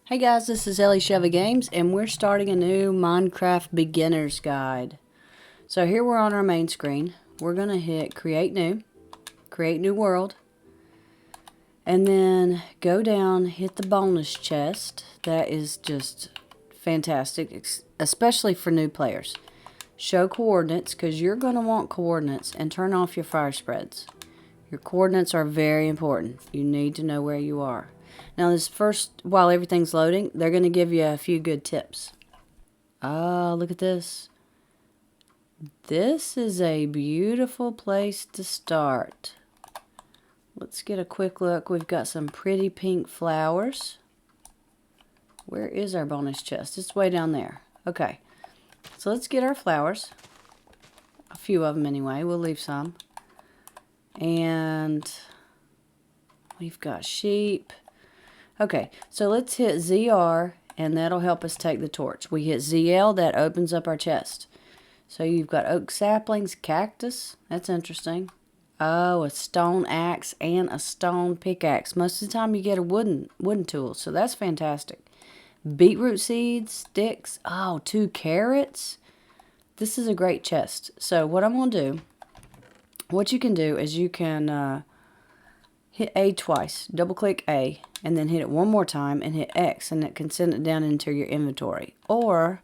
Hey guys, this is Ellie Sheva Games, and we're starting a new Minecraft Beginner's Guide. So here we're on our main screen. We're going to hit Create New World, and then go down, hit the bonus chest. That is just fantastic, especially for new players. Show coordinates, because you're going to want coordinates, and turn off your fire spreads. Your coordinates are very important. You need to know where you are. Now, this first, while everything's loading, they're going to give you a few good tips. Oh, look at this. This is a beautiful place to start. Let's get a quick look. We've got some pretty pink flowers. Where is our bonus chest? It's way down there. Okay, so let's get our flowers. A few of them anyway. We'll leave some. And we've got sheep. Okay, so let's hit ZR, and that'll help us take the torch. We hit ZL, that opens up our chest. So you've got oak saplings, cactus. That's interesting. Oh, a stone axe and a stone pickaxe. Most of the time you get a wooden tool, so that's fantastic. Beetroot seeds, sticks. Oh, 2 carrots. This is a great chest. So what I'm going to do, what you can do is you can hit A twice, double click A, and then hit it one more time and hit X, and it can send it down into your inventory. Or,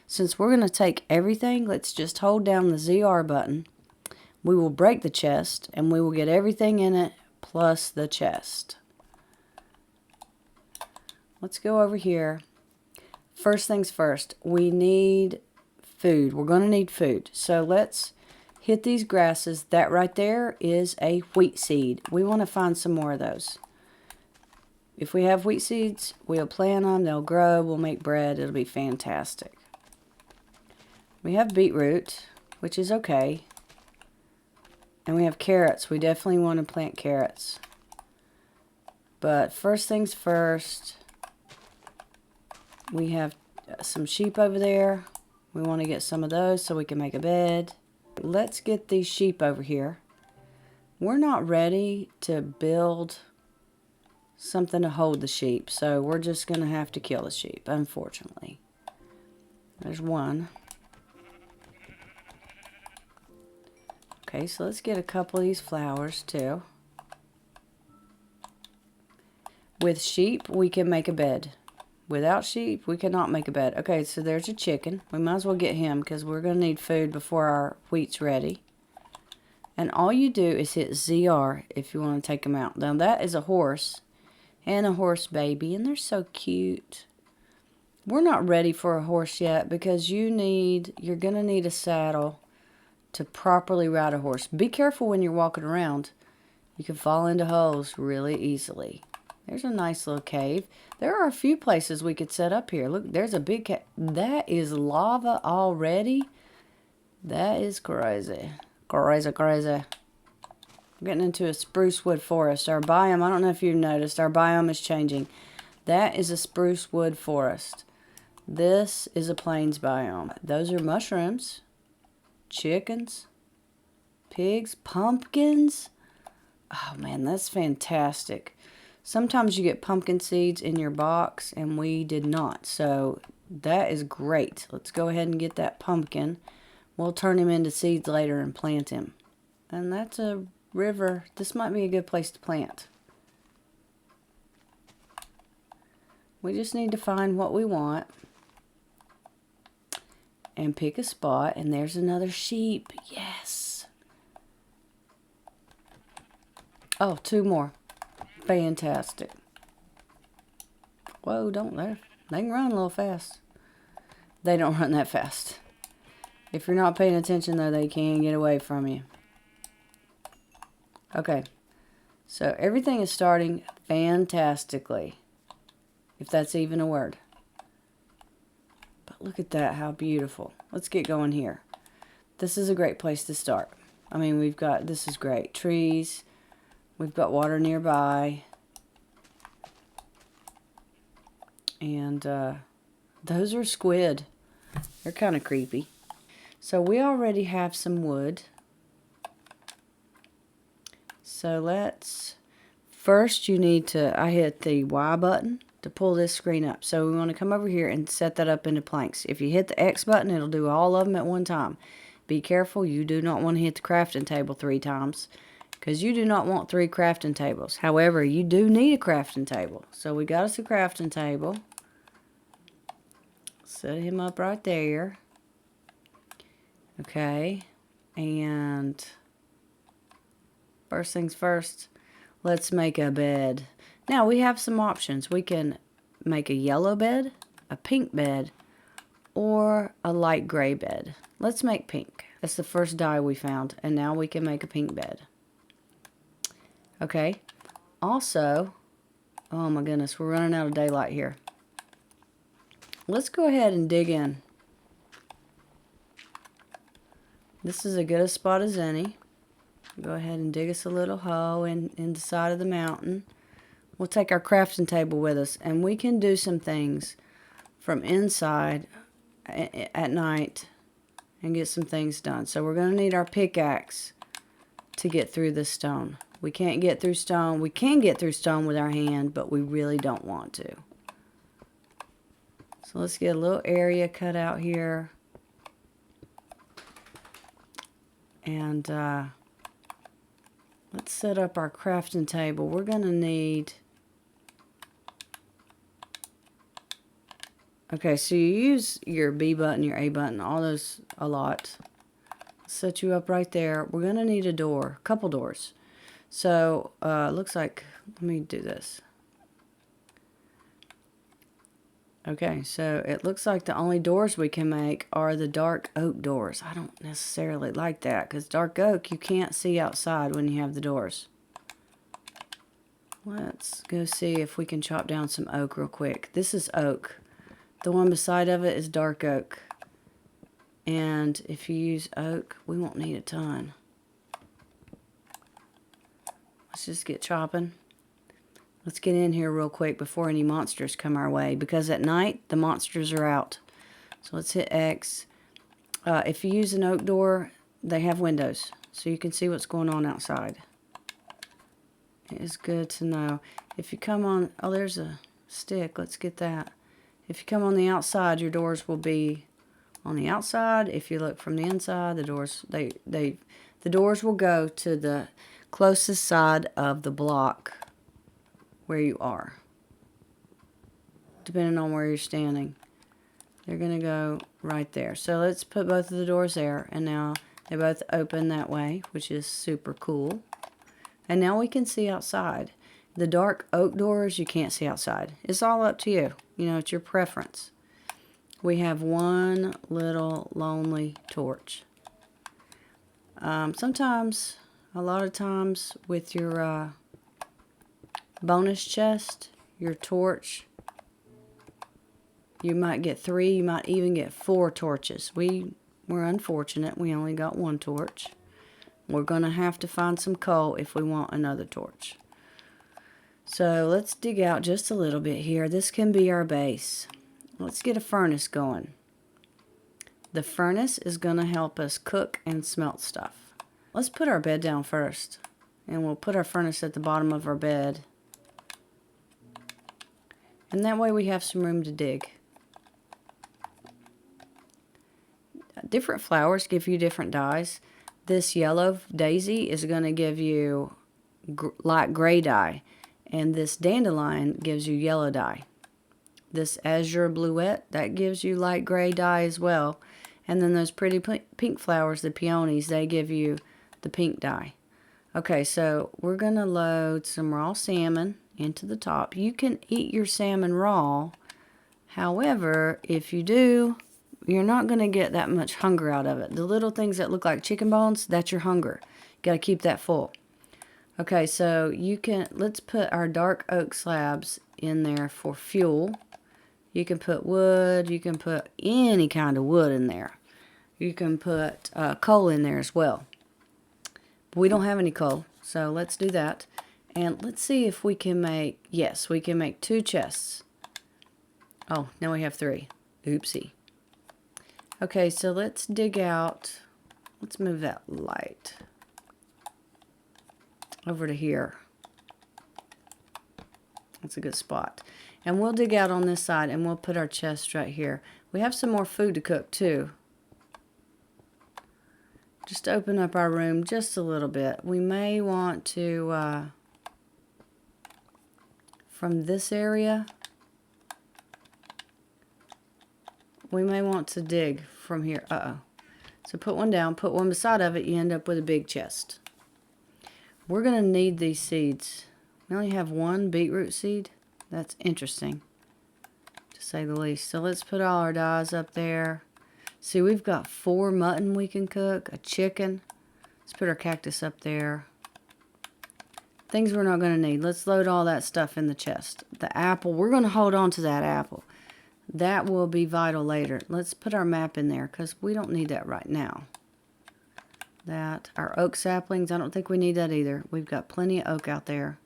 since we're going to take everything, let's just hold down the ZR button. We will break the chest, and we will get everything in it plus the chest. Let's go over here. First things first, we need food. We're going to need food. So let's hit these grasses. That right there is a wheat seed. We want to find some more of those. If we have wheat seeds, we'll plant them. They'll grow. We'll make bread. It'll be fantastic. We have beetroot, which is okay. And we have carrots. We definitely want to plant carrots. But first things first, we have some sheep over there. We want to get some of those so we can make a bed. Let's get these sheep over here. We're not ready to build something to hold the sheep, so we're just going to have to kill the sheep, unfortunately. There's one. Okay, so let's get a couple of these flowers too. With sheep, we can make a bed. Without sheep, we cannot make a bed. Okay, so there's a chicken. We might as well get him because we're going to need food before our wheat's ready. And all you do is hit ZR if you want to take them out. Now, that is a horse and a horse baby, and they're so cute. We're not ready for a horse yet because you're going to need a saddle to properly ride a horse. Be careful when you're walking around. You can fall into holes really easily. There's a nice little cave. There are a few places we could set up here. Look, there's a big cave. That is lava already. That is crazy. Crazy, crazy. We're getting into a spruce wood forest. Our biome, I don't know if you've noticed, our biome is changing. That is a spruce wood forest. This is a plains biome. Those are mushrooms, chickens, pigs, pumpkins. Oh man, that's fantastic. Sometimes you get pumpkin seeds in your box, and we did not. So that is great. Let's go ahead and get that pumpkin. We'll turn him into seeds later and plant him. And that's a river. This might be a good place to plant. We just need to find what we want. And pick a spot. And there's another sheep. Yes. Oh, 2 more. Fantastic. Whoa, don't they? They can run a little fast. They don't run that fast. If you're not paying attention, though, they can get away from you. Okay. So everything is starting fantastically. If that's even a word. But look at that, how beautiful. Let's get going here. This is a great place to start. I mean, this is great. Trees. We've got water nearby. And those are squid. They're kind of creepy. So we already have some wood. So first you need to, I hit the Y button. to pull this screen up. So we want to come over here and set that up into planks. If you hit the X button, it'll do all of them at one time. Be careful, you do not want to hit the crafting table 3 times, because you do not want 3 crafting tables. However, you do need a crafting table. So we got us a crafting table. Set him up right there. Okay, and first things first, let's make a bed. Now we have some options. We can make a yellow bed, a pink bed, or a light gray bed. Let's make pink. That's the first dye we found, and now we can make a pink bed. Okay, also, oh my goodness, we're running out of daylight here. Let's go ahead and dig in. This is as good a spot as any. Go ahead and dig us a little hole in the side of the mountain. We'll take our crafting table with us, and we can do some things from inside at night and get some things done. So we're going to need our pickaxe to get through this stone. We can't get through stone. We can get through stone with our hand, but we really don't want to. So let's get a little area cut out here. And let's set up our crafting table. We're going to need... Okay, so you use your B button, your A button, all those a lot. Set you up right there. We're going to need a door, a couple doors. So, looks like, let me do this. Okay, so it looks like the only doors we can make are the dark oak doors. I don't necessarily like that, because dark oak, you can't see outside when you have the doors. Let's go see if we can chop down some oak real quick. This is oak. The one beside of it is dark oak. And if you use oak, we won't need a ton. Let's just get chopping. Let's get in here real quick before any monsters come our way, because at night the monsters are out. So let's hit X. If you use an oak door, they have windows, so you can see what's going on outside. It is good to know. If you come on, oh, there's a stick. Let's get that. If you come on the outside, your doors will be on the outside. If you look from the inside, the doors the doors will go to the closest side of the block where you are, depending on where you're standing. They're gonna go right there. So let's put both of the doors there, and now they both open that way, which is super cool. And now we can see outside. The dark oak doors, you can't see outside. It's all up to you. You know, it's your preference. We have one little lonely torch. Sometimes, a lot of times, with your bonus chest, your torch, you might get 3, you might even get 4 torches. We're unfortunate. We only got 1 torch. We're going to have to find some coal if we want another torch. So let's dig out just a little bit here. This can be our base. Let's get a furnace going. The furnace is going to help us cook and smelt stuff. Let's put our bed down first, and we'll put our furnace at the bottom of our bed. And that way we have some room to dig. Different flowers give you different dyes. This yellow daisy is going to give you light gray dye, and this dandelion gives you yellow dye. This azure bluette, that gives you light gray dye as well. And then those pretty pink flowers, the peonies, they give you the pink dye. Okay, so we're going to load some raw salmon into the top. You can eat your salmon raw. However, if you do, you're not going to get that much hunger out of it. The little things that look like chicken bones, that's your hunger. You got to keep that full. Okay, so let's put our dark oak slabs in there for fuel. You can put wood, you can put any kind of wood in there. You can put coal in there as well. But we don't have any coal, so let's do that. And let's see if we can make, yes, we can make 2 chests. Oh, now we have 3. Oopsie. Okay, so let's dig out, let's move that light over to here. That's a good spot. And we'll dig out on this side and we'll put our chest right here. We have some more food to cook too. Just open up our room just a little bit. We may want to, from this area, we may want to dig from here. So put one down, put one beside of it, you end up with a big chest. We're going to need these seeds. We only have one beetroot seed. That's interesting, to say the least. So let's put all our dyes up there. See, we've got 4 mutton we can cook, a chicken. Let's put our cactus up there. Things we're not going to need. Let's load all that stuff in the chest. The apple, we're going to hold on to that apple. That will be vital later. Let's put our map in there because we don't need that right now. That, our oak saplings, I don't think we need that either. We've got plenty of oak out there.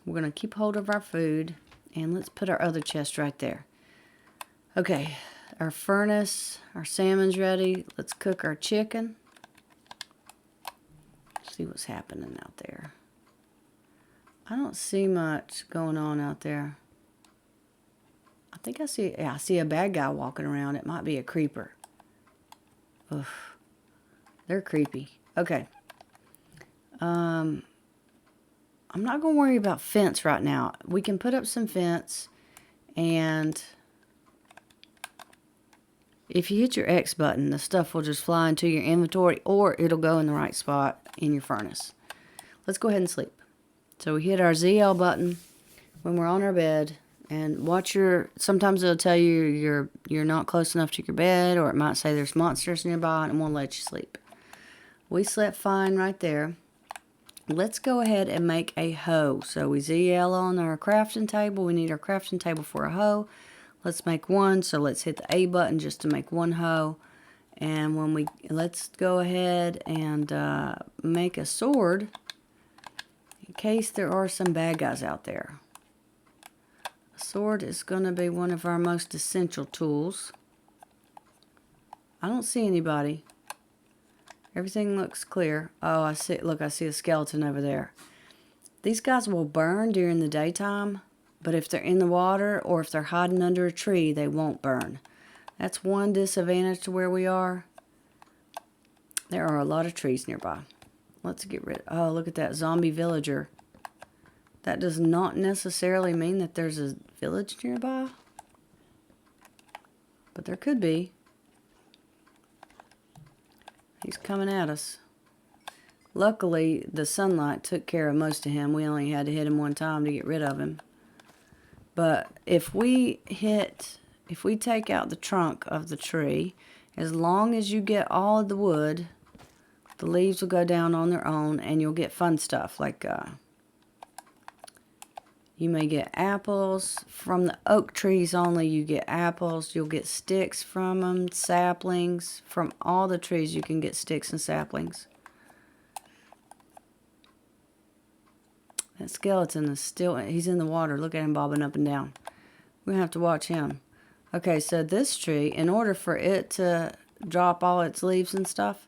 We're going to keep hold of our food. And let's put our other chest right there. Okay, our furnace, our salmon's ready. Let's cook our chicken. See what's happening out there. I don't see much going on out there. I think I see a bad guy walking around. It might be a creeper. Oof. They're creepy. Okay. I'm not going to worry about fence right now. We can put up some fence, and if you hit your X button, the stuff will just fly into your inventory, or it'll go in the right spot in your furnace. Let's go ahead and sleep. So we hit our ZL button when we're on our bed, and watch sometimes it'll tell you you're not close enough to your bed, or it might say there's monsters nearby and won't let you sleep. We slept fine right there. Let's go ahead and make a hoe. So we ZL on our crafting table. We need our crafting table for a hoe. Let's make one. So let's hit the A button just to make one hoe. And let's go ahead and make a sword in case there are some bad guys out there. A sword is going to be one of our most essential tools. I don't see anybody. Everything looks clear. Oh, I see. Look, I see a skeleton over there. These guys will burn during the daytime, but if they're in the water or if they're hiding under a tree, they won't burn. That's one disadvantage to where we are. There are a lot of trees nearby. Let's get rid. Oh, look at that zombie villager. That does not necessarily mean that there's a village nearby, but there could be. He's coming at us. Luckily, the sunlight took care of most of him. We only had to hit him one time to get rid of him. But if we take out the trunk of the tree, as long as you get all of the wood, the leaves will go down on their own, and you'll get fun stuff like you may get apples from the oak trees only. You get apples. You'll get sticks from them, saplings. From all the trees, you can get sticks and saplings. That skeleton is still, he's in the water. Look at him bobbing up and down. We're going to have to watch him. Okay, so this tree, in order for it to drop all its leaves and stuff,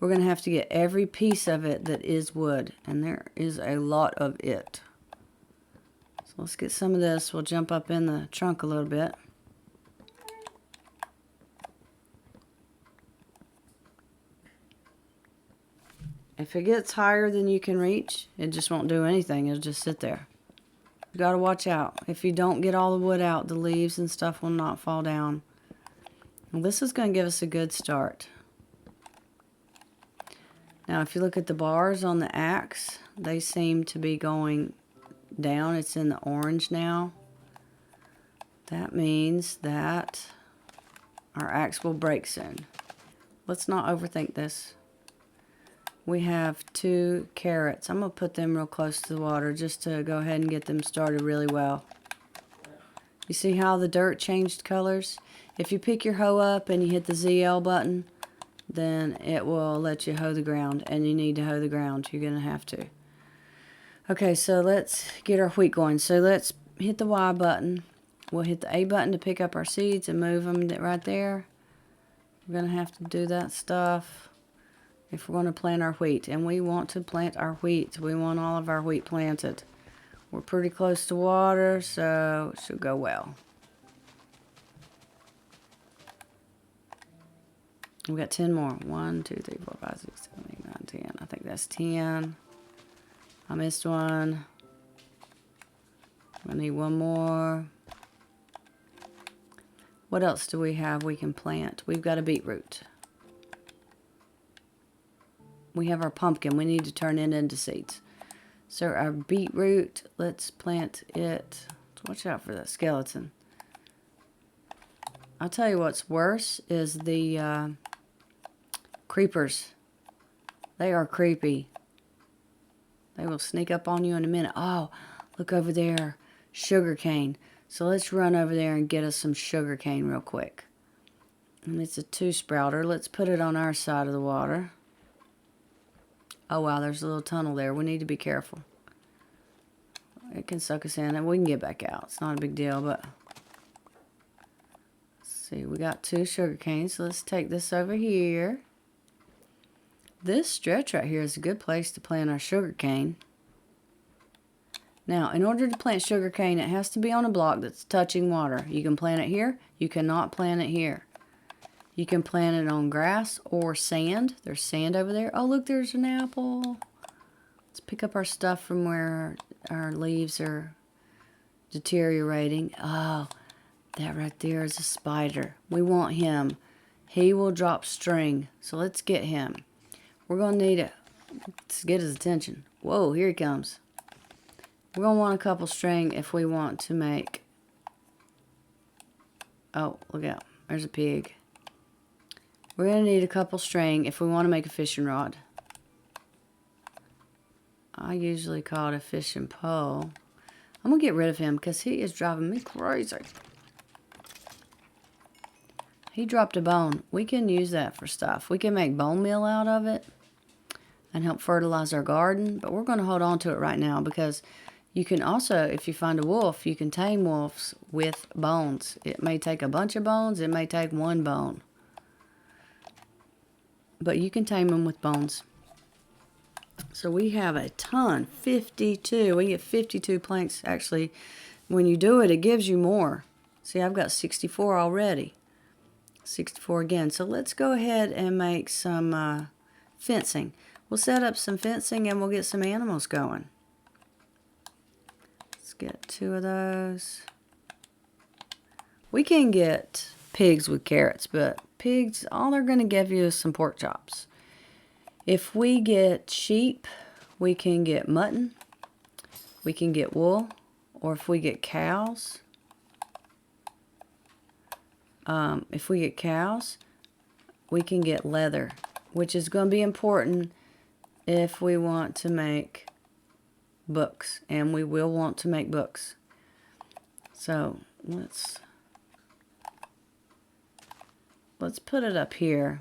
we're going to have to get every piece of it that is wood. And there is a lot of it. Let's get some of this. We'll jump up in the trunk a little bit. If it gets higher than you can reach, it just won't do anything. It'll just sit there. You gotta watch out. If you don't get all the wood out, the leaves and stuff will not fall down. Well, this is going to give us a good start. Now, if you look at the bars on the axe, they seem to be going down. It's in the orange now. That means that our axe will break soon. Let's not overthink this. We have 2 carrots. I'm going to put them real close to the water just to go ahead and get them started really well. You see how the dirt changed colors? If you pick your hoe up and you hit the ZL button, then it will let you hoe the ground, and you need to hoe the ground. You're going to have to. Okay, so let's get our wheat going. So let's hit the Y button. We'll hit the A button to pick up our seeds and move them right there. We're going to have to do that stuff if we're going to plant our wheat. And we want to plant our wheat. We want all of our wheat planted. We're pretty close to water, so it should go well. We got 10 more. 1, 2, 3, 4, 5, 6, 7, 8, 9, 10. I think that's 10. I missed one. I need one more. What else do we have we can plant? We've got a beetroot. We have our pumpkin. We need to turn it into seeds. So our beetroot, let's plant it. Watch out for that skeleton. I'll tell you what's worse is the creepers. They are creepy. They will sneak up on you in a minute. Oh, look over there. Sugar cane. So let's run over there and get us some sugar cane real quick. And it's a 2-sprouter. Let's put it on our side of the water. Oh, wow, there's a little tunnel there. We need to be careful. It can suck us in, and we can get back out. It's not a big deal, but... Let's see, we got 2 sugar canes, so let's take this over here. This stretch right here is a good place to plant our sugar cane. Now, in order to plant sugar cane, it has to be on a block that's touching water. You can plant it here. You cannot plant it here. You can plant it on grass or sand. There's sand over there. Oh, look, there's an apple. Let's pick up our stuff from where our leaves are deteriorating. Oh, that right there is a spider. We want him. He will drop string. So let's get him. We're going to need it to get his attention. Whoa, here he comes. We're going to want a couple string if we want to make... Oh, look out. There's a pig. We're going to need a couple string if we want to make a fishing rod. I usually call it a fishing pole. I'm going to get rid of him because he is driving me crazy. He dropped a bone. We can use that for stuff. We can make bone meal out of it and help fertilize our garden. But we're going to hold on to it right now because you can also, if you find a wolf, you can tame wolves with bones. It may take a bunch of bones. It may take one bone. But you can tame them with bones. So we have a ton, 52. We get 52 planks. Actually, when you do it, it gives you more. See, I've got 64 already. 64 again. So let's go ahead and make some fencing. We'll set up some fencing and we'll get some animals going. Let's get 2 of those. We can get pigs with carrots, but pigs, all they're going to give you is some pork chops. If we get sheep, we can get mutton, we can get wool, or if we get cows, we can get leather, which is going to be important if we want to make books, and we will want to make books. So let's put it up here.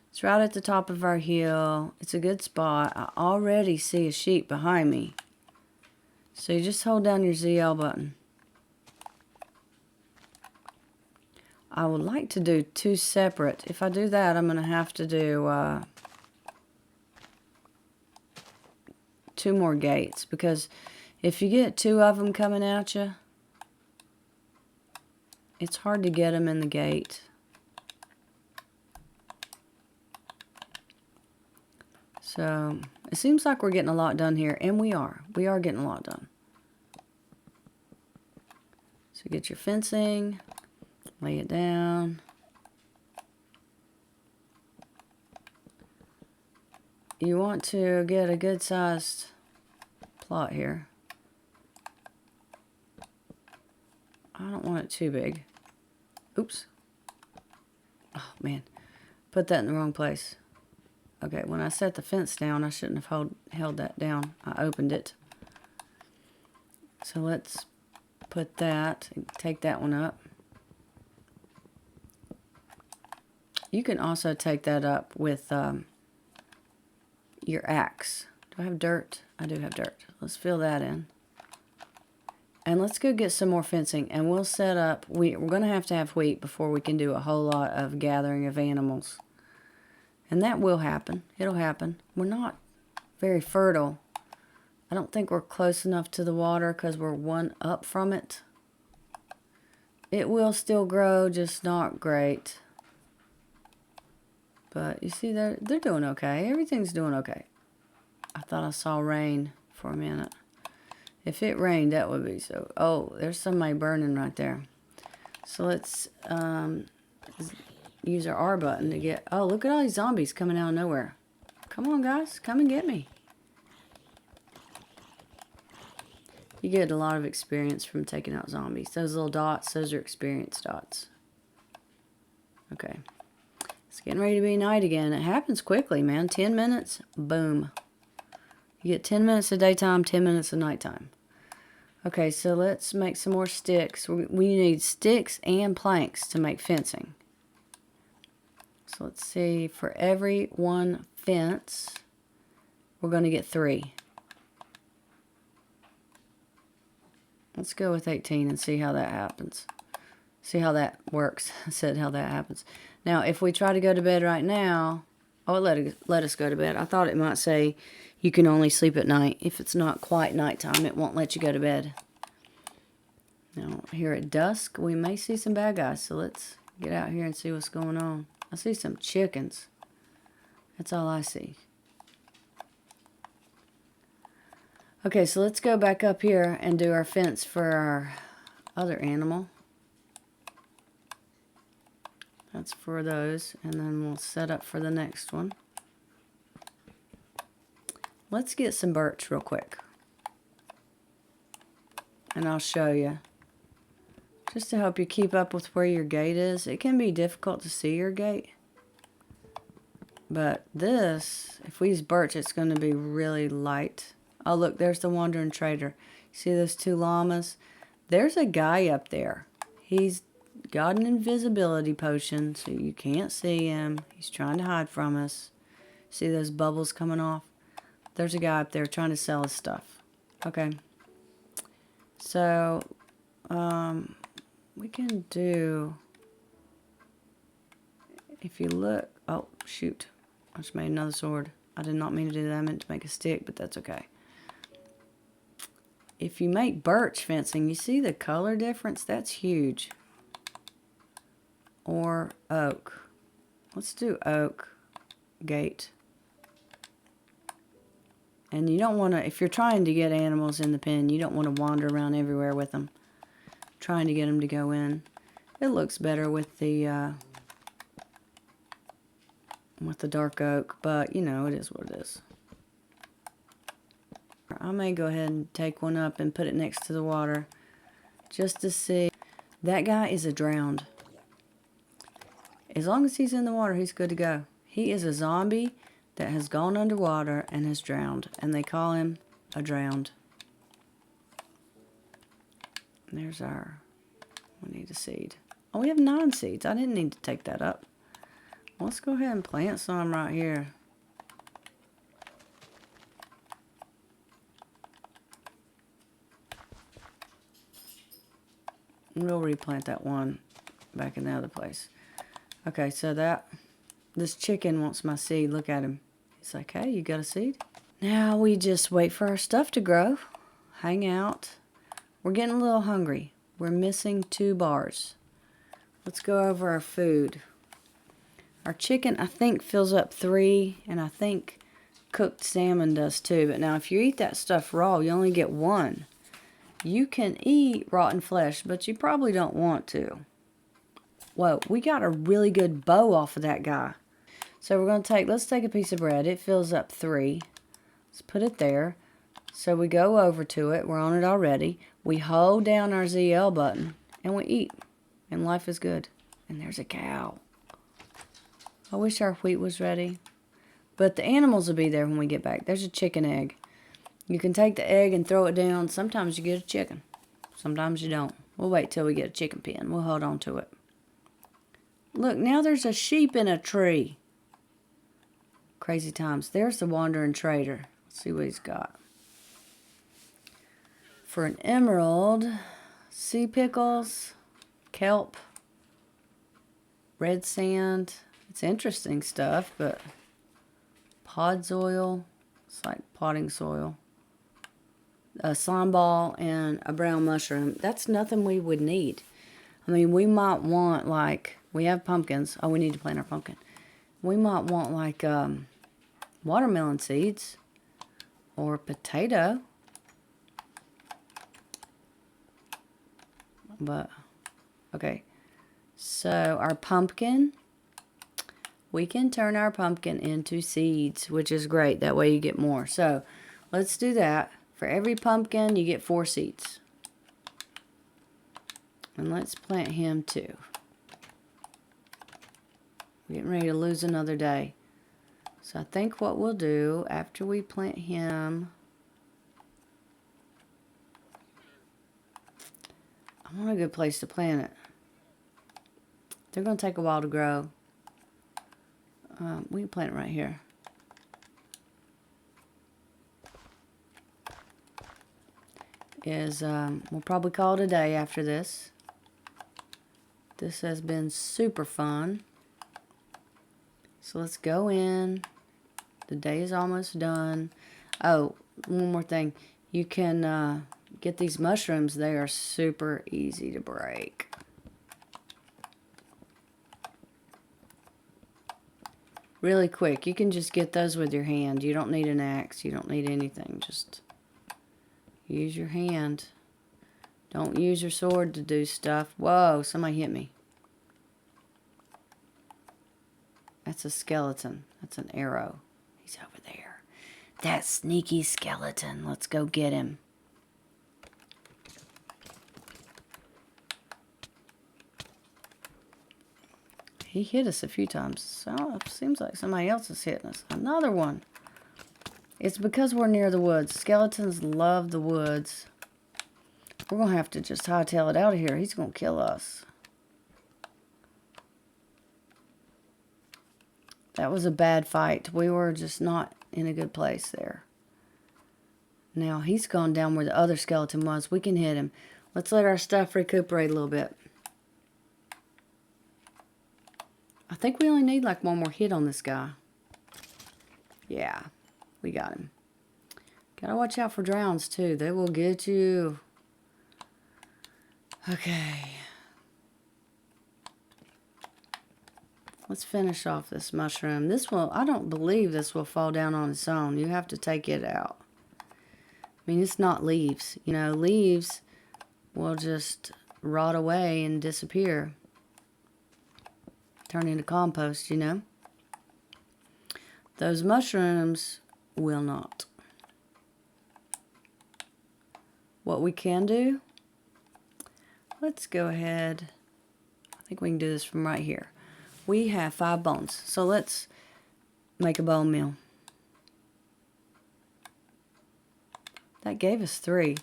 It's right at the top of our hill. It's a good spot. I already see a sheep behind me. So you just hold down your ZL button. I would like to do 2 separate. If I do that, I'm going to have to do 2 more gates. Because if you get 2 of them coming at you, it's hard to get them in the gate. So, it seems like we're getting a lot done here, and we are. We are getting a lot done. So, get your fencing, lay it down. You want to get a good-sized plot here. I don't want it too big. Oops. Oh, man. Put that in the wrong place. Okay, when I set the fence down, I shouldn't have held that down. I opened it. So let's put that, and take that one up. You can also take that up with your axe. Do I have dirt? I do have dirt. Let's fill that in. And let's go get some more fencing, and we'll set up, we're going to have wheat before we can do a whole lot of gathering of animals. And that will happen. It'll happen. We're not very fertile I don't think we're close enough to the water because we're one up from it. It will still grow, just not great. But you see, they're doing okay. Everything's doing okay. I thought I saw rain for a minute. If it rained, that would be so... Oh, there's somebody burning right there. So let's use our R button to get... Oh, look at all these zombies coming out of nowhere. Come on, guys. Come and get me. You get a lot of experience from taking out zombies. Those little dots, those are experience dots. Okay. It's getting ready to be night again. It happens quickly, man. 10 minutes, boom. You get 10 minutes of daytime, 10 minutes of nighttime. Okay, so let's make some more sticks. We need sticks and planks to make fencing. So let's see, for every one fence, we're going to get 3. Let's go with 18 and see how that happens. See how that works. I said how that happens. Now, if we try to go to bed right now... Oh, let us go to bed. I thought it might say you can only sleep at night. If it's not quite nighttime, it won't let you go to bed. Now, here at dusk, we may see some bad guys. So let's get out here and see what's going on. I see some chickens. That's all I see. Okay, so let's go back up here and do our fence for our other animal. That's for those, and then we'll set up for the next one. Let's get some birch real quick. And I'll show you. Just to help you keep up with where your gate is. It can be difficult to see your gate. But this, if we use birch, it's going to be really light. Oh, look, there's the wandering trader. See those 2 llamas? There's a guy up there. He's got an invisibility potion, so you can't see him. He's trying to hide from us. See those bubbles coming off? There's a guy up there trying to sell his stuff. Okay. So, we can do... If you look... Oh, shoot. I just made another sword. I did not mean to do that. I meant to make a stick, but that's okay. If you make birch fencing, you see the color difference? That's huge. Or oak. Let's do oak gate. And you don't want to, if you're trying to get animals in the pen, you don't want to wander around everywhere with them. Trying to get them to go in. It looks better with the dark oak, but you know, it is what it is. I may go ahead and take one up and put it next to the water just to see. That guy is a drowned. As long as he's in the water, he's good to go. He is a zombie that has gone underwater and has drowned. And they call him a drowned. And there's our... We need a seed. Oh, we have 9 seeds. I didn't need to take that up. Let's go ahead and plant some right here. And we'll replant that one back in the other place. Okay, so this chicken wants my seed. Look at him. He's like, hey, you got a seed? Now we just wait for our stuff to grow. Hang out. We're getting a little hungry. We're missing 2 bars. Let's go over our food. Our chicken, I think, fills up 3, and I think cooked salmon does too. But now if you eat that stuff raw, you only get 1. You can eat rotten flesh, but you probably don't want to. Whoa, we got a really good bow off of that guy. So we're going to let's take a piece of bread. It fills up 3. Let's put it there. So we go over to it. We're on it already. We hold down our ZL button and we eat. And life is good. And there's a cow. I wish our wheat was ready. But the animals will be there when we get back. There's a chicken egg. You can take the egg and throw it down. Sometimes you get a chicken. Sometimes you don't. We'll wait till we get a chicken pen. We'll hold on to it. Look, now there's a sheep in a tree. Crazy times. There's the wandering trader. Let's see what he's got. For an emerald, sea pickles, kelp, red sand. It's interesting stuff, but pods oil. It's like potting soil. a slime ball, and a brown mushroom. That's nothing we would need. I mean, we might want, like, we have pumpkins. Oh, we need to plant our pumpkin. We might want, like, watermelon seeds or potato. But, okay. So, our pumpkin, we can turn our pumpkin into seeds, which is great. That way you get more. So, let's do that. For every pumpkin, you get 4 seeds. And let's plant him too. We're getting ready to lose another day. So I think what we'll do after we plant him, I want a good place to plant it. They're going to take a while to grow. We can plant it right here. We'll probably call it a day after this. This has been super fun. So let's go in. The day is almost done. Oh, one more thing. You can get these mushrooms. They are super easy to break. Really quick. You can just get those with your hand. You don't need an axe. You don't need anything. Just use your hand. Don't use your sword to do stuff. Whoa, somebody hit me. That's a skeleton. That's an arrow. He's over there. That sneaky skeleton. Let's go get him. He hit us a few times. So it seems like somebody else is hitting us. Another one. It's because we're near the woods. Skeletons love the woods. We're going to have to just hightail it out of here. He's going to kill us. That was a bad fight. We were just not in a good place there. Now, he's gone down where the other skeleton was. We can hit him. Let's let our stuff recuperate a little bit. I think we only need like one more hit on this guy. Yeah, we got him. Gotta watch out for drowns, too. They will get you. Okay. Let's finish off this mushroom. This will, I don't believe this will fall down on its own. You have to take it out. I mean, it's not leaves. You know, leaves will just rot away and disappear. Turn into compost, you know. Those mushrooms will not. What we can do, let's go ahead. I think we can do this from right here. We have 5 bones, so let's make a bone meal. That gave us 3.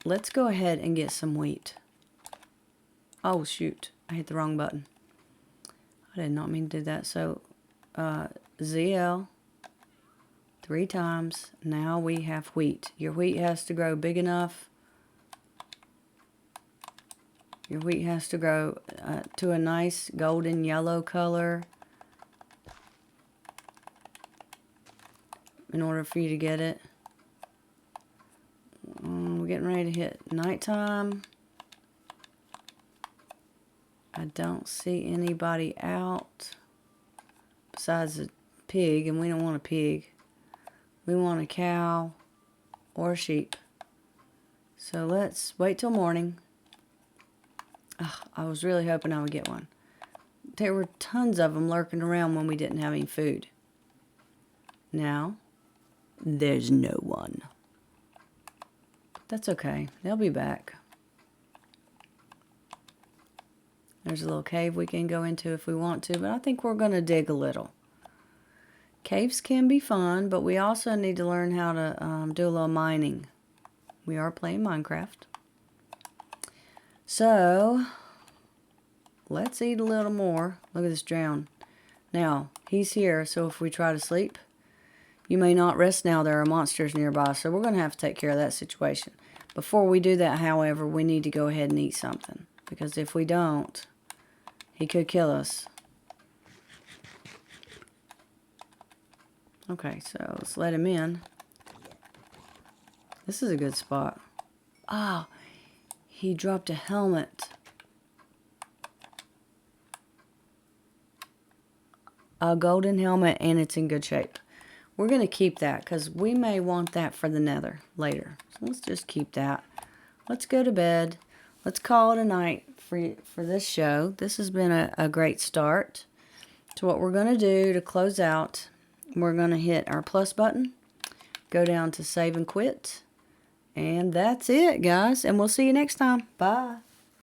Let's go ahead and get some wheat. Oh, shoot. I hit the wrong button. I did not mean to do that. So, ZL 3 times. Now we have wheat. Your wheat has to grow big enough. Your wheat has to grow to a nice golden yellow color in order for you to get it. We're getting ready to hit nighttime. I don't see anybody out besides a pig, and we don't want a pig. We want a cow or a sheep. So let's wait till morning. I was really hoping I would get one. There were tons of them lurking around when we didn't have any food. Now, there's no one. That's okay. They'll be back. There's a little cave we can go into if we want to, but I think we're going to dig a little. Caves can be fun, but we also need to learn how to do a little mining. We are playing Minecraft. So, let's eat a little more. Look at this drown. Now, he's here, so if we try to sleep, you may not rest now. There are monsters nearby, so we're going to have to take care of that situation. Before we do that, however, we need to go ahead and eat something. Because if we don't, he could kill us. Okay, so let's let him in. This is a good spot. Ah, he dropped a helmet. A golden helmet, and it's in good shape. We're going to keep that because we may want that for the nether later. So let's just keep that. Let's go to bed. Let's call it a night for this show. This has been a great start. So what we're going to do to close out, we're going to hit our plus button, go down to save and quit, and that's it, guys. And we'll see you next time. Bye.